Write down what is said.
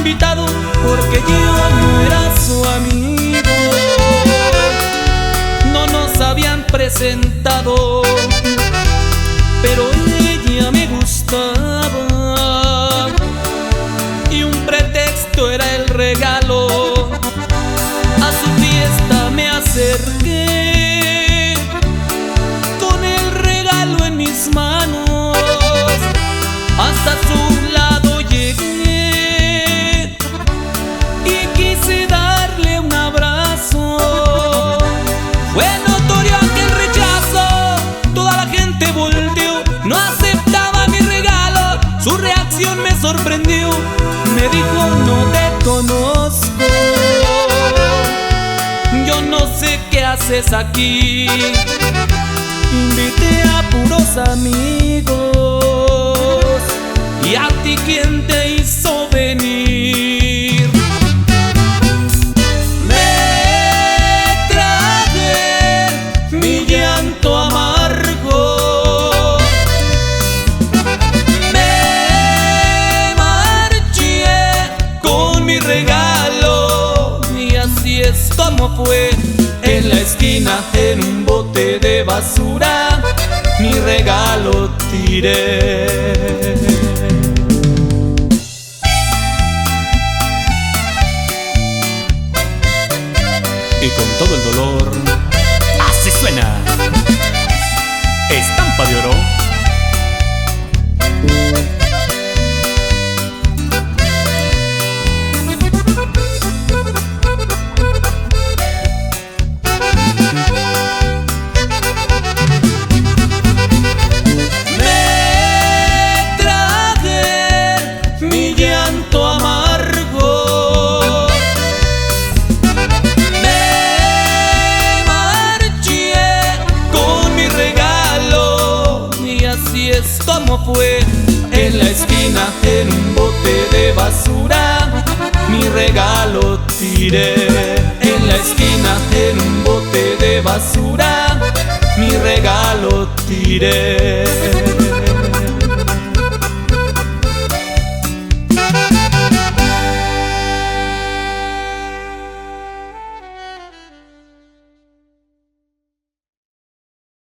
invitado porque yo no era su amigo. No nos habían presentado, pero ella me gustaba y un pretexto era el regalo. A su fiesta me acerqué con el regalo en mis manos. Hasta su lado llegué y quise darle un abrazo. Fue notorio aquel rechazo, toda la gente volteó, no aceptaba mi regalo. Su reacción me sorprendió, me dijo: no te conozco, yo no sé qué haces aquí. Invité a puros amigos, ¿y a ti quién te hizo venir? Me tragué mi llanto amargo, me marché con mi regalo. Y así es como fue, en la esquina, en un bote de basura, mi regalo tiré. Y con todo el dolor, así suena Estampa de Oro. Como fue, en la esquina, en un bote de basura, mi regalo tiré. En la esquina, en un bote de basura, mi regalo tiré.